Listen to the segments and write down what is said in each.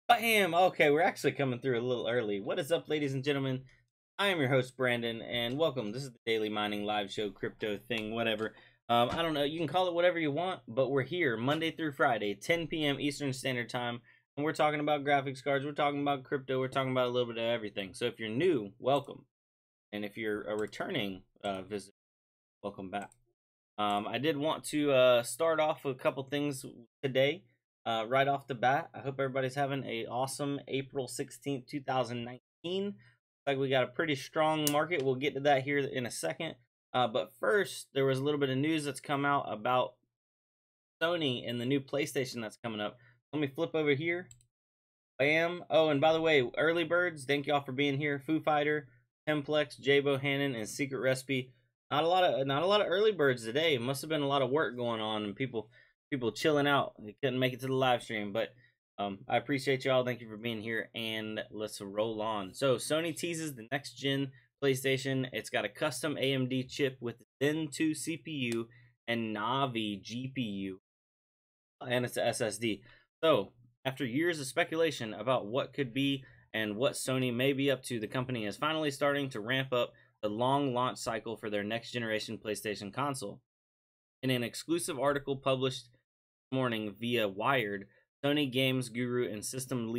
Bam! Okay, we're actually coming through a little early. What is up, ladies and gentlemen? I am your host, Brandon, and welcome. This is the Daily Mining Live Show, crypto thing, whatever. I don't know, you can call it whatever you want, but we're here Monday through Friday, 10 p.m. Eastern Standard Time, and we're talking about graphics cards, we're talking about crypto, we're talking about a little bit of everything. So if you're new, welcome. And if you're a returning visitor, welcome back. I did want to start off with a couple things today. Right off the bat, I hope everybody's having an awesome April 16th, 2019. Like we got a pretty strong market. We'll get to that here in a second. But first, there was a little bit of news that's come out about Sony and the new PlayStation that's coming up. Let me flip over here. Bam. Oh, and by the way, early birds, thank y'all for being here. Foo Fighter, Templex, J Bohannon, and Secret Recipe. Not a lot of early birds today. It must have been a lot of work going on and people chilling out. They couldn't make it to the live stream, but I appreciate y'all. Thank you for being here, and let's roll on. So Sony teases the next gen PlayStation. It's got a custom AMD chip with Zen 2 CPU and Navi GPU, and it's an SSD. So after years of speculation about what could be and what Sony may be up to, the company is finally starting to ramp up the long launch cycle for their next generation PlayStation console. In an exclusive article published this morning via Wired, Sony games guru and system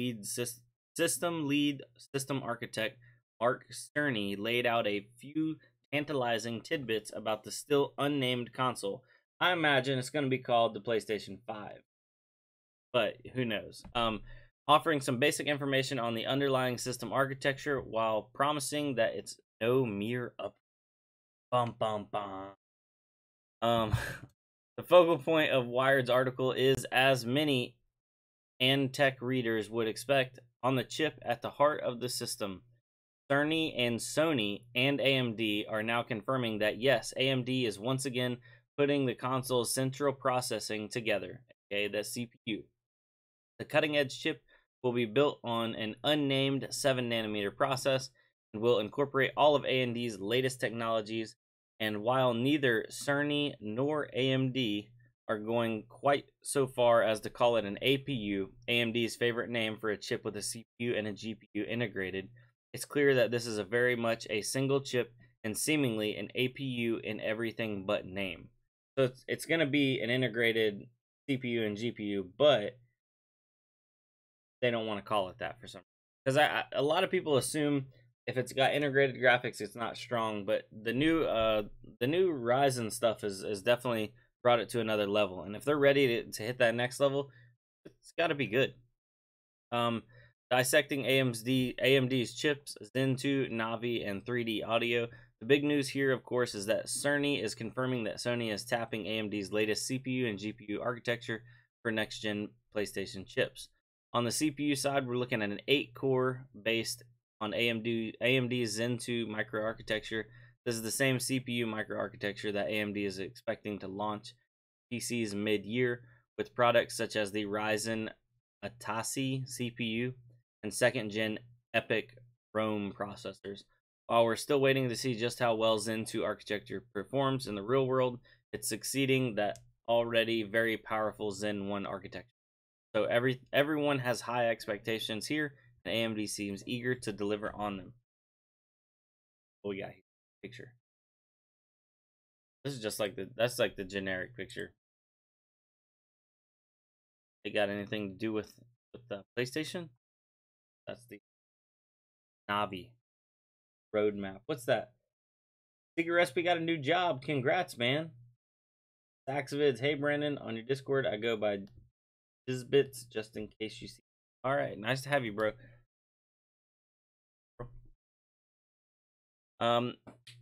architect Mark Cerny laid out a few tantalizing tidbits about the still unnamed console. I imagine it's going to be called the PlayStation 5, but who knows? Offering some basic information on the underlying system architecture while promising that it's no mere up. Bum bum bum. The focal point of Wired's article is, as many and tech readers would expect, on the chip at the heart of the system. Cerny and Sony and AMD are now confirming that yes, AMD is once again putting the console's central processing together, okay, the CPU. The cutting-edge chip will be built on an unnamed 7nm process and will incorporate all of AMD's latest technologies. And while neither Cerny nor AMD are going quite so far as to call it an APU, AMD's favorite name for a chip with a CPU and a GPU integrated, it's clear that this is very much a single chip and seemingly an APU in everything but name. So it's going to be an integrated CPU and GPU, but they don't want to call it that for some reason. Because a lot of people assume if it's got integrated graphics, it's not strong. But the new Ryzen stuff is definitely brought it to another level. And if they're ready to hit that next level, it's got to be good. Dissecting AMD's chips, Zen 2, Navi, and 3D audio. The big news here, of course, is that Cerny is confirming that Sony is tapping AMD's latest CPU and GPU architecture for next-gen PlayStation chips. On the CPU side, we're looking at an 8-core based on AMD's Zen 2 microarchitecture. This is the same CPU microarchitecture that AMD is expecting to launch PCs mid-year, with products such as the Ryzen Atasi CPU and second-gen EPYC Rome processors. While we're still waiting to see just how well Zen 2 architecture performs in the real world, it's succeeding that already very powerful Zen 1 architecture. So everyone has high expectations here, and AMD seems eager to deliver on them. What we got here? Picture. This is just like that's like the generic picture. It got anything to do with the PlayStation? That's the Navi roadmap. What's that? Secret Recipe got a new job. Congrats, man. Saxvids. Hey, Brandon. On your Discord, I go by Dizbits, just in case you see. All right. Nice to have you, bro.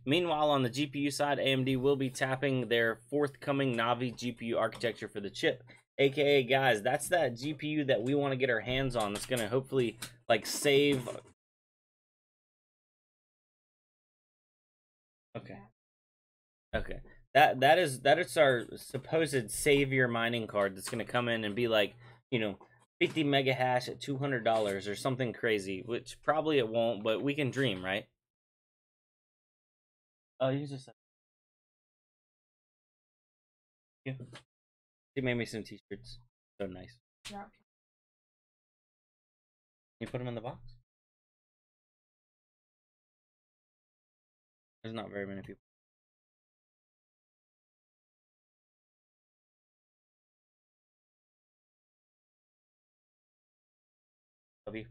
Meanwhile, on the GPU side, AMD will be tapping their forthcoming Navi GPU architecture for the chip. AKA, guys, that's that GPU that we want to get our hands on. That's going to hopefully, like, save. Okay. That is our supposed savior mining card that's going to come in and be like, you know, 50 mega hash at $200 or something crazy, which probably it won't, but we can dream, right? Oh, you just. Yeah. She made me some t-shirts. So nice. Yeah. You put them in the box? There's not very many people. Love you.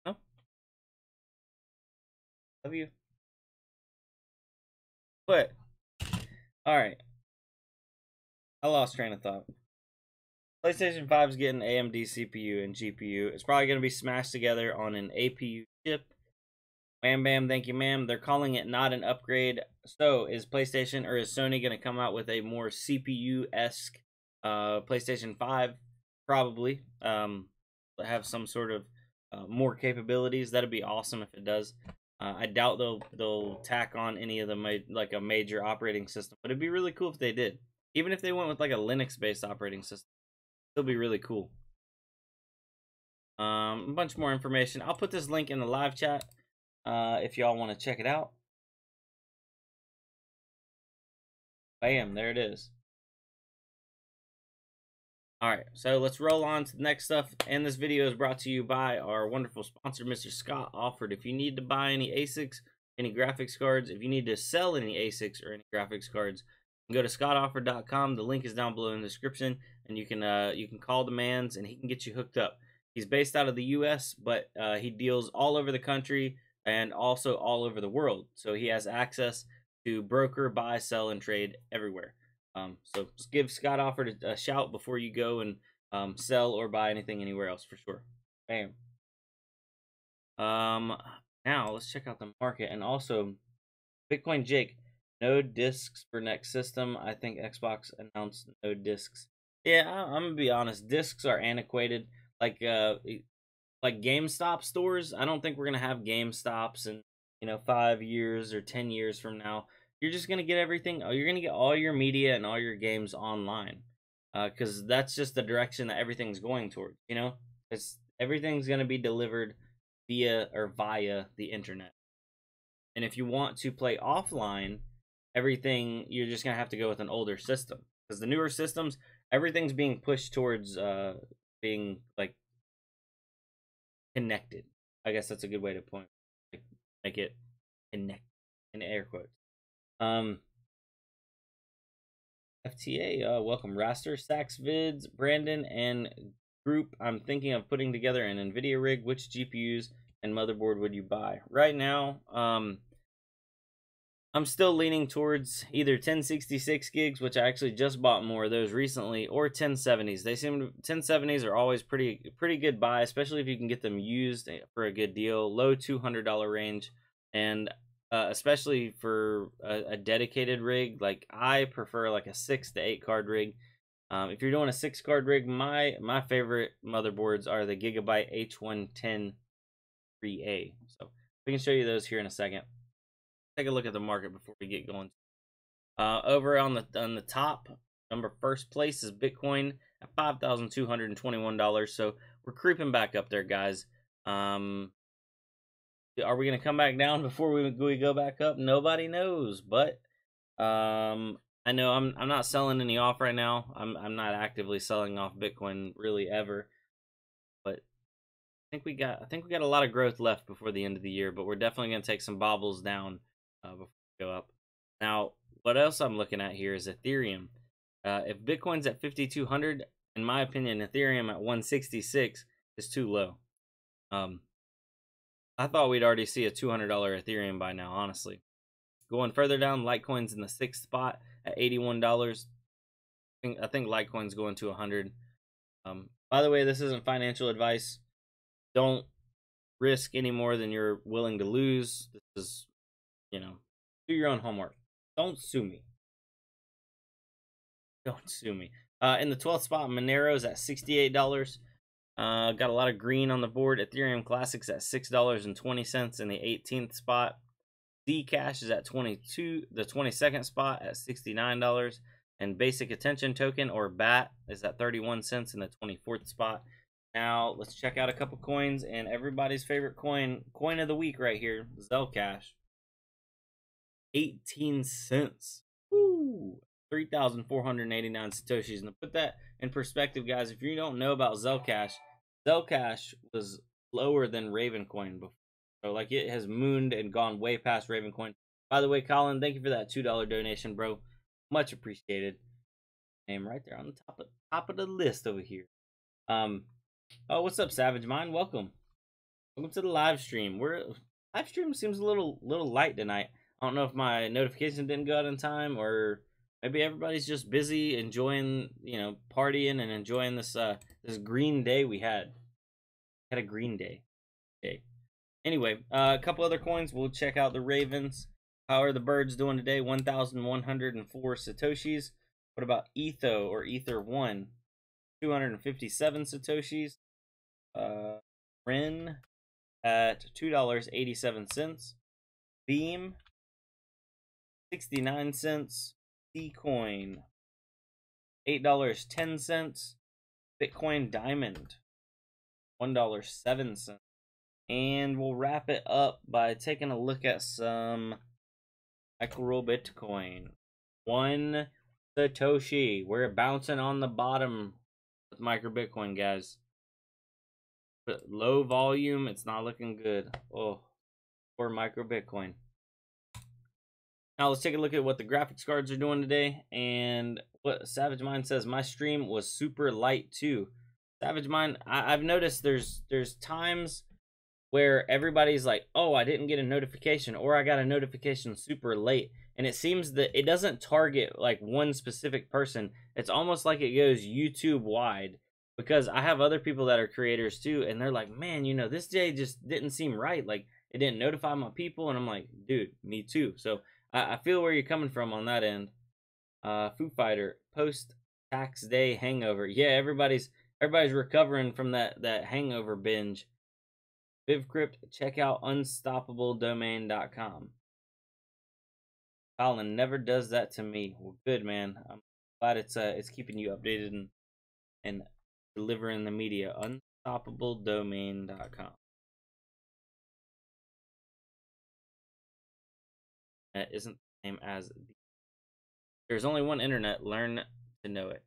No? Love you. But, alright. I lost train of thought. PlayStation 5 is getting AMD CPU and GPU. It's probably going to be smashed together on an APU chip. Bam, bam, thank you, ma'am. They're calling it not an upgrade. So, is PlayStation or is Sony going to come out with a more CPU-esque PlayStation 5? Probably. Have some sort of more capabilities. That'd be awesome if it does. I doubt they'll tack on any of the like a major operating system, but it'd be really cool if they did. Even if they went with like a Linux-based operating system, it'll be really cool. A bunch more information. I'll put this link in the live chat if y'all want to check it out. Bam, there it is. Alright, so let's roll on to the next stuff. And this video is brought to you by our wonderful sponsor, Mr. Scott Offered. If you need to buy any ASICs, any graphics cards, if you need to sell any ASICs or any graphics cards, go to scottoffered.com. The link is down below in the description, and you can call demands, and he can get you hooked up. He's based out of the U.S., but he deals all over the country and also all over the world. So he has access to broker, buy, sell, and trade everywhere. So just give Scott Offered a shout before you go and sell or buy anything anywhere else for sure. Bam. Now let's check out the market, and also Bitcoin Jake, no discs for next system. I think Xbox announced no discs. Yeah, I'm gonna be honest. Discs are antiquated. Like GameStop stores. I don't think we're gonna have GameStops in 5 years or 10 years from now. You're just gonna get everything. You're gonna get all your media and all your games online, because that's just the direction that everything's going toward. Everything's gonna be delivered via the internet. And if you want to play offline, everything you're just gonna have to go with an older system, because the newer systems, everything's being pushed towards being like connected. I guess that's a good way to point, make it connect in air quotes. FTA, welcome Raster, Sax Vids, Brandon, and group. I'm thinking of putting together an NVIDIA rig. Which GPUs and motherboard would you buy? Right now, I'm still leaning towards either 1066 gigs, which I actually just bought more of those recently, or 1070s. 1070s are always pretty good buy, especially if you can get them used for a good deal, low $200 range, and especially for a dedicated rig. Like, I prefer like a 6 to 8 card rig. If you're doing a 6 card rig, my favorite motherboards are the Gigabyte H110 3A. So we can show you those here in a second. Take a look at the market before we get going. Over on the top, first place is Bitcoin at $5,221. So we're creeping back up there, guys. Are we gonna come back down before we go back up? Nobody knows, but I know I'm not selling any off right now. I'm not actively selling off Bitcoin really ever, but I think we got a lot of growth left before the end of the year. But we're definitely gonna take some bobbles down before we go up. Now, what else I'm looking at here is Ethereum. If Bitcoin's at 5,200, in my opinion, Ethereum at 166 is too low. I thought we'd already see a $200 Ethereum by now, honestly. Going further down, Litecoin's in the 6th spot at $81. I think Litecoin's going to 100. By the way, this isn't financial advice. Don't risk any more than you're willing to lose. This is, do your own homework. Don't sue me. Don't sue me. In the 12th spot, Monero's at $68. Got a lot of green on the board. Ethereum Classics at $6.20 in the 18th spot. Zcash is at the 22nd spot at $69. And Basic Attention Token, or BAT, is at 31 cents in the 24th spot. Now, let's check out a couple coins, and everybody's favorite coin of the week right here, Zcash. 18 cents. Woo! 3,489 Satoshis. And to put that in perspective, guys, if you don't know about Zcash was lower than Ravencoin before. So, like, it has mooned and gone way past Ravencoin. By the way, Colin, thank you for that $2 donation, bro. Much appreciated. Name right there on the top of the list over here. Oh, what's up, Savage Mind? Welcome to the live stream. Live stream seems a little light tonight. I don't know if my notification didn't go out in time, or maybe everybody's just busy enjoying, partying and enjoying this this green day we had. Had a green day. Anyway, a couple other coins. We'll check out the Ravens. How are the birds doing today? 1,104 Satoshis. What about Etho, or Ether1? 257 Satoshis. Ren at $2.87. Beam, 69 cents. Coin, $8.10. Bitcoin Diamond, $1.07. And we'll wrap it up by taking a look at some micro Bitcoin. 1 Satoshi. We're bouncing on the bottom with micro Bitcoin, guys. But low volume, it's not looking good. Oh, poor micro Bitcoin. Now let's take a look at what the graphics cards are doing today. And what Savage Mind says, my stream was super light too. Savage Mind, I've noticed there's times where everybody's like, oh, I didn't get a notification, or I got a notification super late. And it seems that it doesn't target like one specific person. It's almost like it goes YouTube wide, because I have other people that are creators too, and they're like, man, this day just didn't seem right. Like, it didn't notify my people. And I'm like, dude, me too. So I feel where you're coming from on that end. Foo Fighter, post-tax day hangover. Yeah, everybody's recovering from that hangover binge. VivCrypt, check out unstoppabledomain.com. Colin never does that to me. Well, good, man. I'm glad it's keeping you updated and delivering the media. Unstoppabledomain.com. That isn't the same as there's only one internet. Learn to know it.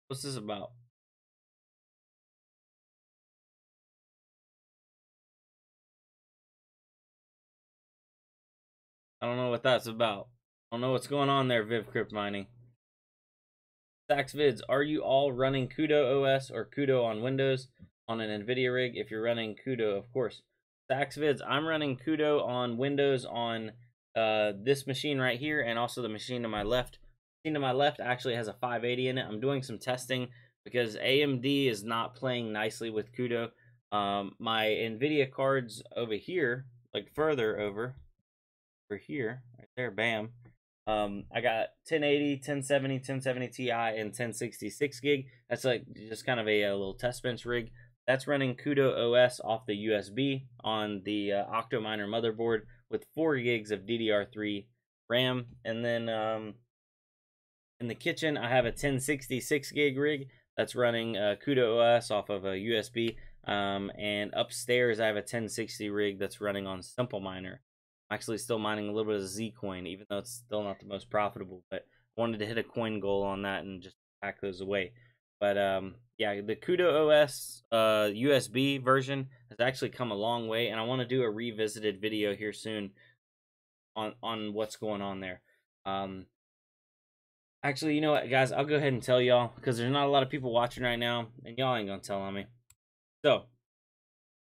What's this about? I don't know what that's about. I don't know what's going on there, VivCrypt mining. Sax Vids, are you all running Kudo OS or Kudo on Windows on an NVIDIA rig? If you're running Kudo, of course. Sax Vids, I'm running Kudo on Windows on this machine right here, and also the machine to my left. The machine to my left actually has a 580 in it. I'm doing some testing because AMD is not playing nicely with Kudo. My NVIDIA cards over here, like further over here, right there, bam. I got 1080, 1070, 1070 Ti, and 1066 gig. That's like just kind of a little test bench rig. That's running Kudo OS off the USB on the Octominer motherboard with 4 gigs of DDR3 RAM. And then in the kitchen, I have a 1066 gig rig that's running Kudo OS off of a USB. And upstairs, I have a 1060 rig that's running on Simple Miner. I'm actually still mining a little bit of Zcoin, even though it's still not the most profitable, but I wanted to hit a coin goal on that and just pack those away. But yeah, the Kudo OS USB version has actually come a long way, and I want to do a revisited video here soon on what's going on there. Actually, you know what, guys? I'll go ahead and tell y'all, because there's not a lot of people watching right now, and y'all ain't gonna tell on me. So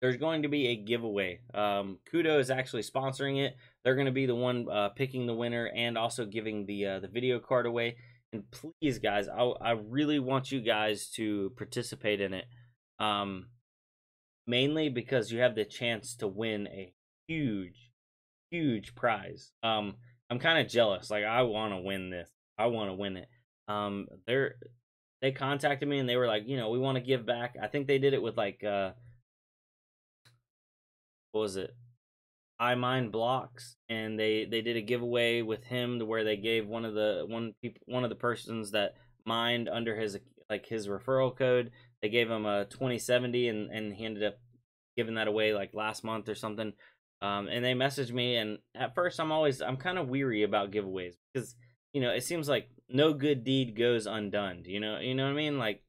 there's going to be a giveaway. Kudo is actually sponsoring it. They're going to be the one picking the winner and also giving the video card away. And please, guys, I really want you guys to participate in it. mainly because you have the chance to win a huge prize. I'm kind of jealous. Like, I want to win this. I want to win it. They contacted me and they were like, you know, we want to give back. I think they did it with like what was it? I mine blocks, and they did a giveaway with him to where they gave one of the persons that mined under his his referral code. They gave him a 2070, and he ended up giving that away like last month or something. And they messaged me, and at first I'm kind of weary about giveaways because, you know, it seems like no good deed goes undone. You know what I mean? Like,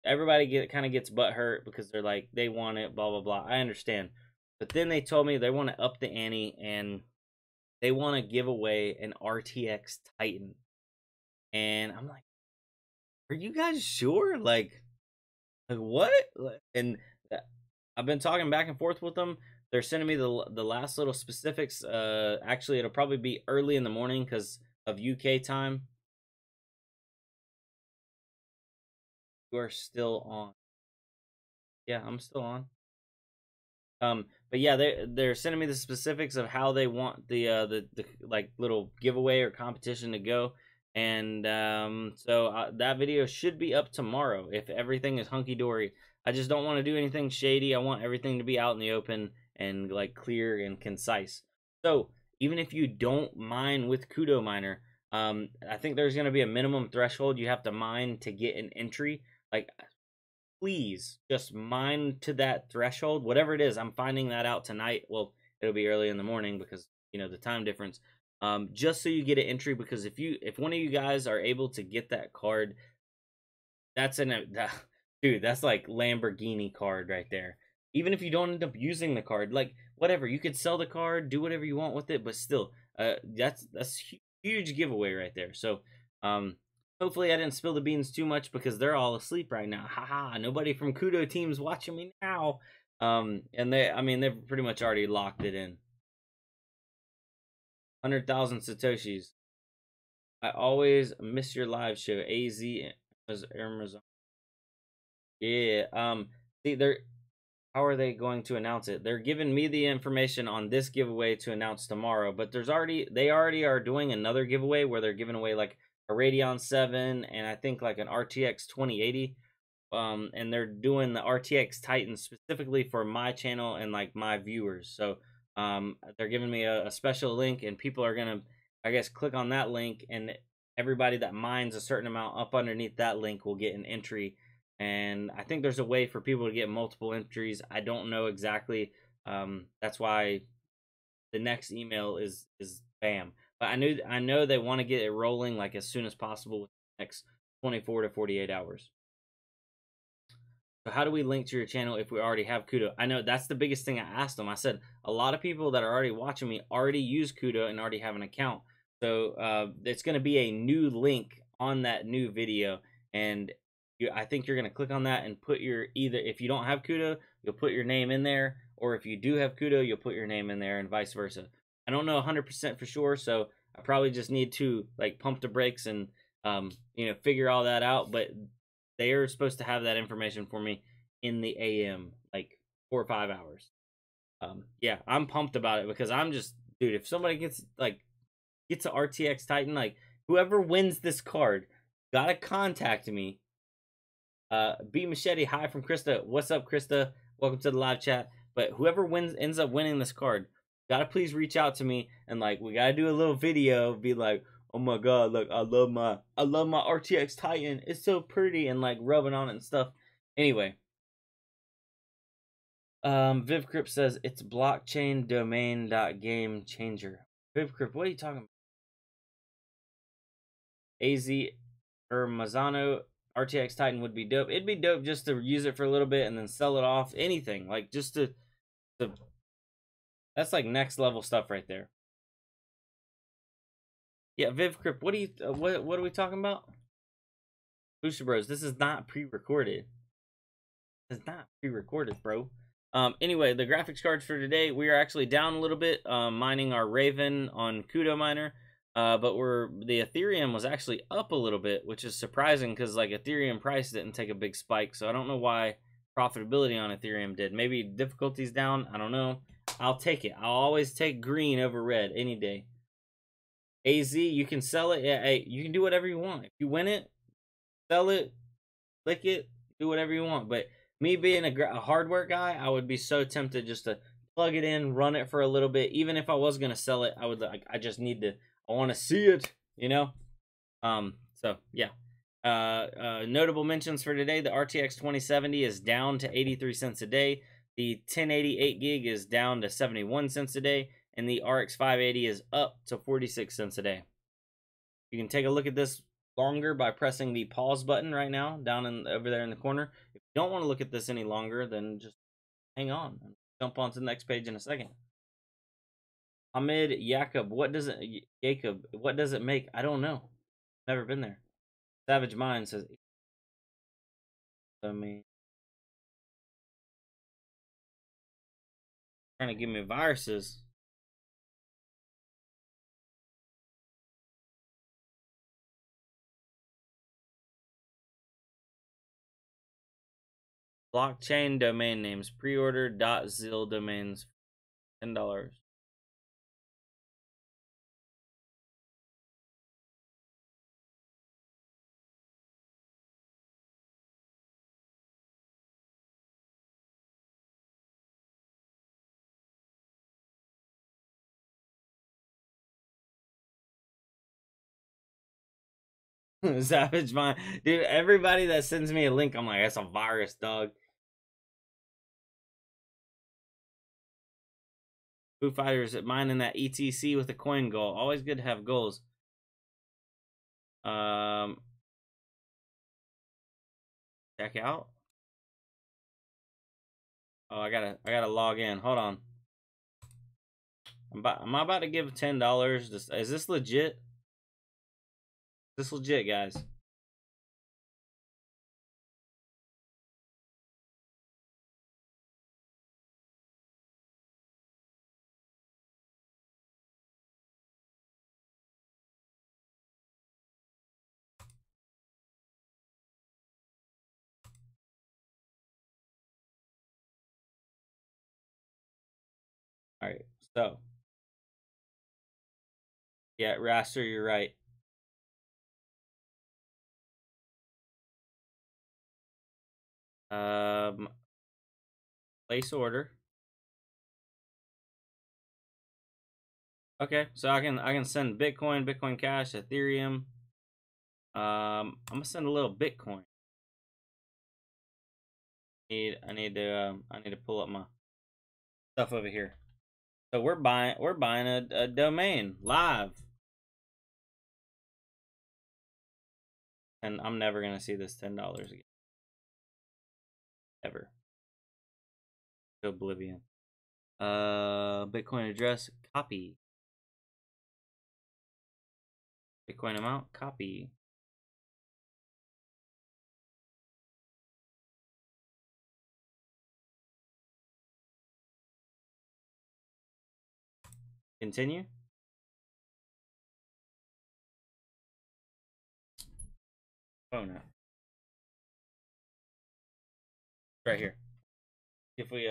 everybody kind of gets butt hurt because they're like, they want it, blah blah blah. I understand, but then they told me they want to up the ante and they want to give away an RTX Titan, and I'm like, are you guys sure? Like what? And I've been talking back and forth with them. They're sending me the last little specifics. Actually, it'll probably be early in the morning because of UK time. You are still on. Yeah, I'm still on. But yeah, they're sending me the specifics of how they want the like little giveaway or competition to go, and so that video should be up tomorrow if everything is hunky dory. I just don't want to do anything shady. I want everything to be out in the open and like clear and concise. So even if you don't mine with Kudo Miner, I think there's going to be a minimum threshold you have to mine to get an entry. Like, please just mine to that threshold, whatever it is. I'm finding that out tonight. Well, it'll be early in the morning because, you know, the time difference. Just so you get an entry, because if one of you guys are able to get that card, that's dude, that's like Lamborghini card right there. Even if you don't end up using the card, like, whatever, you could sell the card, do whatever you want with it, but still, that's huge giveaway right there. So hopefully I didn't spill the beans too much because they're all asleep right now. Haha, nobody from Kudo team's watching me now. And they've pretty much already locked it in. 100,000 Satoshis. I always miss your live show. AZ Amazon. Yeah. See, how are they going to announce it? They're giving me the information on this giveaway to announce tomorrow, but they already are doing another giveaway where they're giving away like a Radeon 7 and I think like an RTX 2080. And they're doing the RTX Titan specifically for my channel and like my viewers. So they're giving me a special link, and people are gonna, I guess, click on that link, and everybody that mines a certain amount up underneath that link will get an entry. And I think there's a way for people to get multiple entries. I don't know exactly. That's why the next email is bam. But I know they want to get it rolling like as soon as possible with the next 24 to 48 hours. So how do we link to your channel if we already have Kudo? I know that's the biggest thing I asked them. I said a lot of people that are already watching me already use Kudo and already have an account. So it's going to be a new link on that new video, and I think you're going to click on that and put your, either if you don't have Kudo, you'll put your name in there, or if you do have Kudo, you'll put your name in there, and vice versa. I don't know 100% for sure, so I probably just need to like pump the brakes and figure all that out. But they are supposed to have that information for me in the AM, like 4 or 5 hours. Yeah, I'm pumped about it because I'm just, dude, if somebody gets a RTX Titan, like, whoever wins this card, gotta contact me. B Machete, hi from Krista. What's up, Krista? Welcome to the live chat. But whoever ends up winning this card, gotta please reach out to me, and like, we gotta do a little video, be like, oh my god, look, I love my RTX Titan. It's so pretty, and like rubbing on it and stuff. Anyway. VivCrypt says it's blockchain domain game changer. VivCrypt, what are you talking about? AZ or Mazzano RTX Titan would be dope. It'd be dope just to use it for a little bit and then sell it off. Anything, like, just to that's like next level stuff right there. Yeah, VivCrypt, what are we talking about? Booster Bros, this is not pre-recorded. It's not pre-recorded, bro. Anyway, the graphics cards for today, we are actually down a little bit, mining our Raven on Kudo Miner, but the Ethereum was actually up a little bit, which is surprising because like Ethereum price didn't take a big spike, so I don't know why profitability on Ethereum did. Maybe difficulty's down. I don't know. I'll take it. I'll always take green over red any day. AZ, you can sell it. Yeah, hey, you can do whatever you want. If you win it, sell it, click it, do whatever you want. But me being a hardware guy, I would be so tempted just to plug it in, run it for a little bit. Even if I was gonna sell it, I would like. I just need to. I want to see it. You know. So yeah. Notable mentions for today: the RTX 2070 is down to 83 cents a day. The 1088 gig is down to 71 cents a day, and the RX 580 is up to 46 cents a day. You can take a look at this longer by pressing the pause button right now down over there in the corner. If you don't want to look at this any longer, then just hang on and jump on to the next page in a second. Ahmed Jacob, what does it make? I don't know. Never been there. Savage Mind says, trying to give me viruses. Blockchain domain names. Pre-order .zil domains. $10. Savage Mind. Dude, everybody that sends me a link, I'm like, that's a virus, dog. Foo Fighters mining that ETC with a coin goal. Always good to have goals. Check out. Oh, I gotta log in. Hold on. Am I about to give $10? Is this legit? Is this legit, guys? All right, so yeah, Raster, you're right. Place order. Okay, so I can send Bitcoin Cash, Ethereum. I'm gonna send a little Bitcoin. I need to pull up my stuff over here. So we're buying a domain live, and I'm never gonna see this $10 again, ever. To oblivion. Bitcoin address, copy. Bitcoin amount, copy. Continue. Oh no. Right here. If we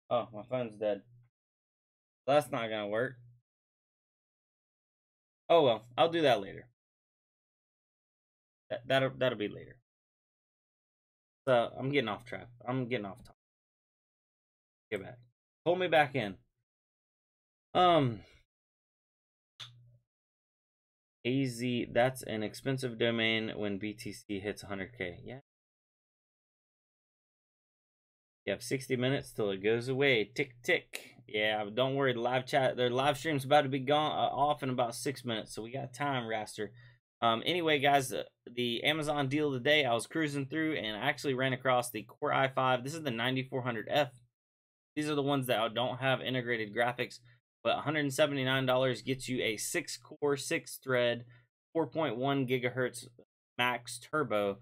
oh, my phone's dead. That's not gonna work. Oh well, I'll do that later. That'll be later. So I'm getting off track. I'm getting off topic. Get back. Pull me back in. AZ, that's an expensive domain when BTC hits 100K. Yeah. You have 60 minutes till it goes away. Tick, tick. Yeah, don't worry. The live chat, their live stream's about to be gone off in about 6 minutes, so we got time, Raster. Anyway, guys, the Amazon deal today, I was cruising through and I actually ran across the Core i5. This is the 9400F. These are the ones that don't have integrated graphics, but $179 gets you a 6-core, 6-thread, 4.1 gigahertz max turbo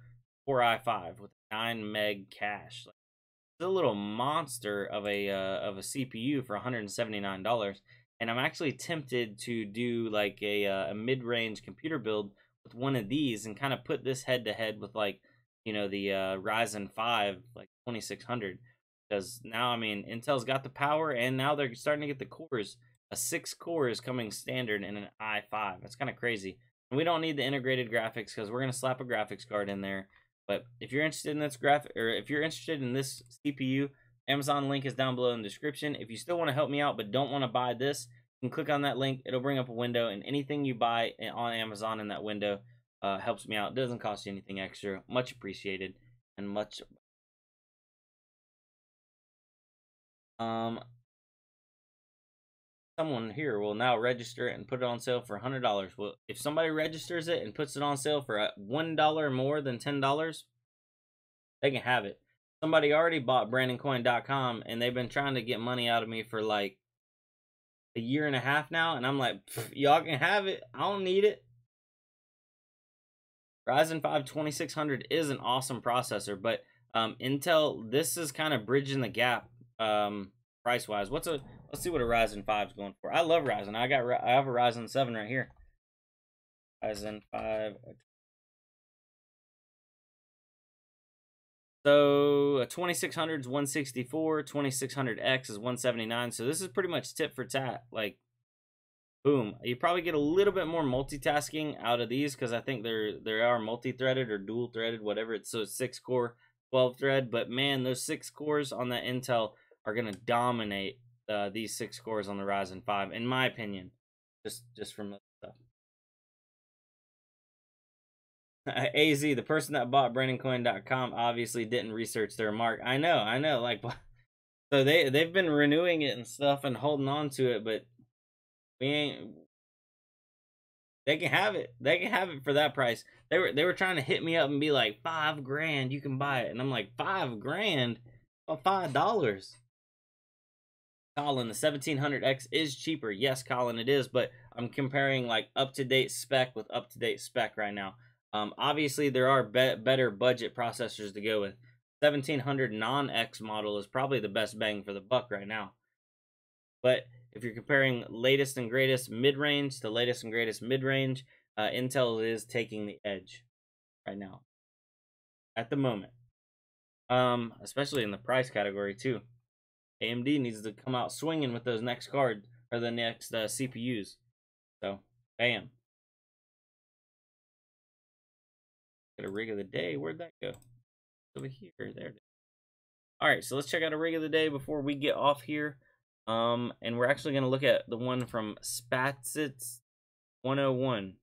Core i5 with 9 meg cache. It's a little monster of a CPU for $179, and I'm actually tempted to do like a mid-range computer build with one of these and kind of put this head to head with like you know, the Ryzen 5 like 2600, because now, I mean, Intel's got the power, and now they're starting to get the cores. A 6 core is coming standard in an i5. That's kind of crazy. And we don't need the integrated graphics because we're gonna slap a graphics card in there. But if you're interested in this if you're interested in this CPU, Amazon link is down below in the description. If you still want to help me out but don't want to buy this, you can click on that link. It'll bring up a window, and anything you buy on Amazon in that window helps me out. It doesn't cost you anything extra. Much appreciated, and much. Someone here will now register it and put it on sale for $100. Well, if somebody registers it and puts it on sale for $1 more than $10, they can have it. Somebody already bought Brandoncoin.com, and they've been trying to get money out of me for like a year and a half now, and I'm like, y'all can have it. I don't need it. Ryzen 5 2600 is an awesome processor, but Intel, this is kind of bridging the gap price wise. Let's see what a Ryzen 5 is going for. I love Ryzen. I have a Ryzen 7 right here. Ryzen 5. So a 2600 is 164, 2600X is 179. So this is pretty much tit for tat. Like, boom. You probably get a little bit more multitasking out of these because I think they are multi-threaded or dual-threaded, whatever. So it's 6-core, 12-thread. But man, those 6 cores on that Intel are gonna dominate these 6 cores on the Ryzen 5, in my opinion. Just from the stuff. AZ, the person that bought Brandoncoin.com obviously didn't research their mark. I know. Like, so they've been renewing it and stuff and holding on to it, but we ain't. They can have it. They can have it for that price. They were trying to hit me up and be like, $5,000, you can buy it, and I'm like, $5,000, well, $5. Colin, the 1700X is cheaper. Yes, Colin, it is, but I'm comparing like up-to-date spec with up-to-date spec right now. Obviously, there are better budget processors to go with. 1700 non-X model is probably the best bang for the buck right now. But if you're comparing latest and greatest mid-range to latest and greatest mid-range, Intel is taking the edge right now at the moment. Especially in the price category too. AMD needs to come out swinging with those next cards or the next CPUs. So, bam. Got a rig of the day. Where'd that go? Over here. There it is. All right, so let's check out a rig of the day before we get off here. And we're actually going to look at the one from Spazit 101.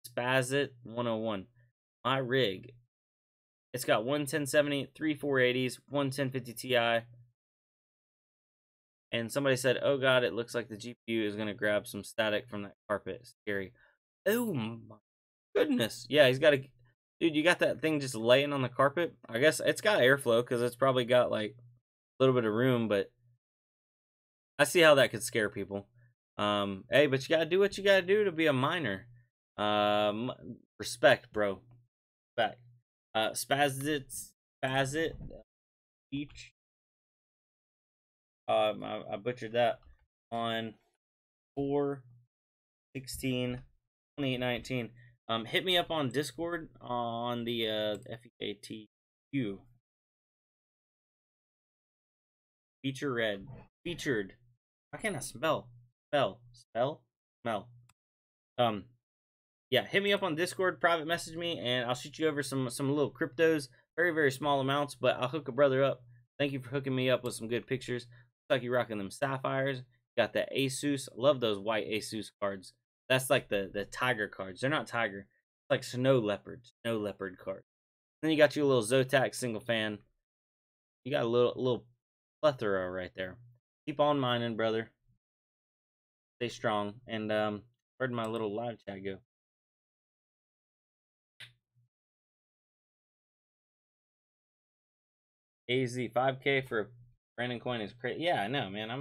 Spazit 101. My rig. It's got one 1070, 3 480s, one 1050 Ti. And somebody said, oh god, it looks like the GPU is going to grab some static from that carpet. Scary. Oh my goodness. Yeah, he's got a... Dude, you got that thing just laying on the carpet? I guess it's got airflow because it's probably got like a little bit of room, but I see how that could scare people. Hey, but you gotta do what you gotta do to be a miner. Respect, bro. Respect. Spazit Beach. I butchered that on 4/16/2019. Hit me up on Discord on the FEATU. Feature red. Featured. How can I spell? Smell? Yeah, hit me up on Discord, private message me, and I'll shoot you over some little cryptos. Very, very small amounts, but I'll hook a brother up. Thank you for hooking me up with some good pictures. Looks like you're rocking them sapphires. Got the Asus. Love those white Asus cards. That's like the tiger cards. They're not tiger. It's like snow leopard cards. Then you got your little Zotac single fan. You got a little plethora right there. Keep on mining, brother. Stay strong. And where'd my little live chat go? AZ 5K for Brandoncoin is crazy. Yeah, I know, man. I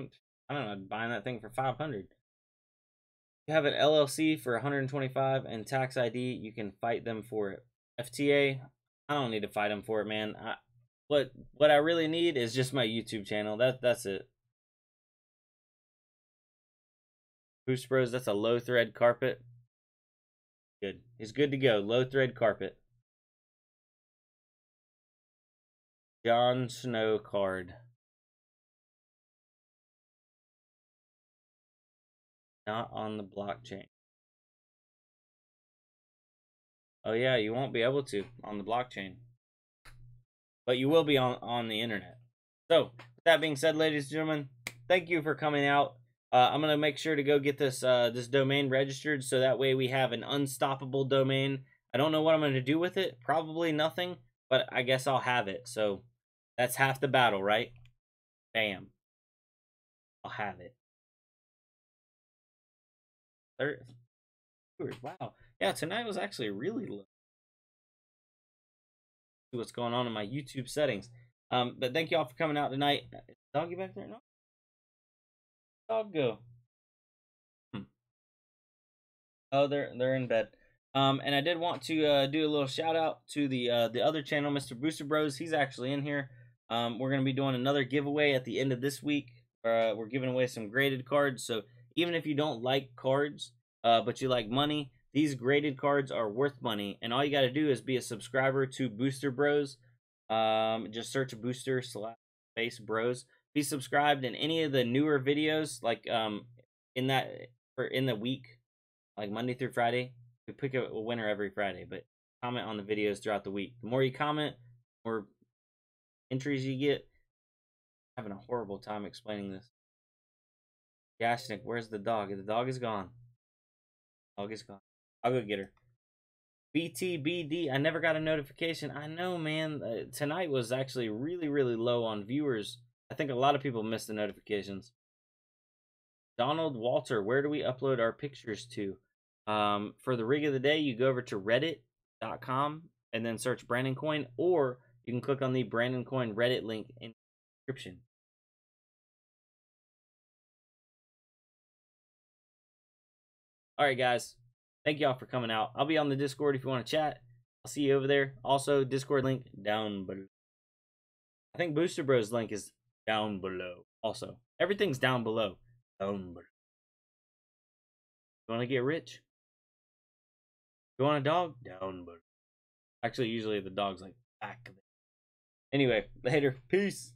don't know, buying that thing for 500. You have an LLC for 125 and tax ID, you can fight them for it. FTA, I don't need to fight them for it, man. What I really need is just my YouTube channel. That's it. Boost Bros, that's a low thread carpet. Good. It's good to go. Low thread carpet. Jon Snow card. Not on the blockchain. Oh yeah, you won't be able to on the blockchain. But you will be on the internet. So, with that being said, ladies and gentlemen, thank you for coming out. I'm going to make sure to go get this this domain registered so that way we have an unstoppable domain. I don't know what I'm going to do with it. Probably nothing, but I guess I'll have it. So, that's half the battle, right? Bam. I'll have it. Wow. Yeah, tonight was actually really low. See what's going on in my YouTube settings. But thank you all for coming out tonight. Is doggy back there? No. Dog go. Oh, they're in bed. And I did want to do a little shout out to the other channel, Mr. Booster Bros. He's actually in here. We're gonna be doing another giveaway at the end of this week. We're giving away some graded cards. So even if you don't like cards, but you like money, these graded cards are worth money. And all you got to do is be a subscriber to Booster Bros. Just search Booster / Bros. Be subscribed, in any of the newer videos, like in the week, like Monday through Friday. We pick a winner every Friday, but comment on the videos throughout the week. The more you comment, the more entries you get. I'm having a horrible time explaining this. Yashnik, where's the dog? The dog is gone. Dog is gone. I'll go get her. BTBD, I never got a notification. I know, man. Tonight was actually really, really low on viewers. I think a lot of people missed the notifications. Donald Walter, where do we upload our pictures to? For the rig of the day, you go over to reddit.com and then search Brandoncoin, or you can click on the Brandoncoin Reddit link in the description. Alright, guys. Thank y'all for coming out. I'll be on the Discord if you want to chat. I'll see you over there. Also, Discord link down below. I think Booster Bros link is down below. Also, everything's down below. Down below. You want to get rich? You want a dog? Down below. Actually, usually the dog's like back there. Anyway, later. Peace.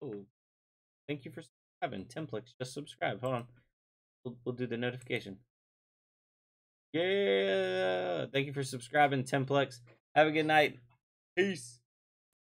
Oh, thank you for subscribing. Templex just subscribed. Hold on. We'll do the notification. Yeah. Thank you for subscribing, Templex. Have a good night. Peace.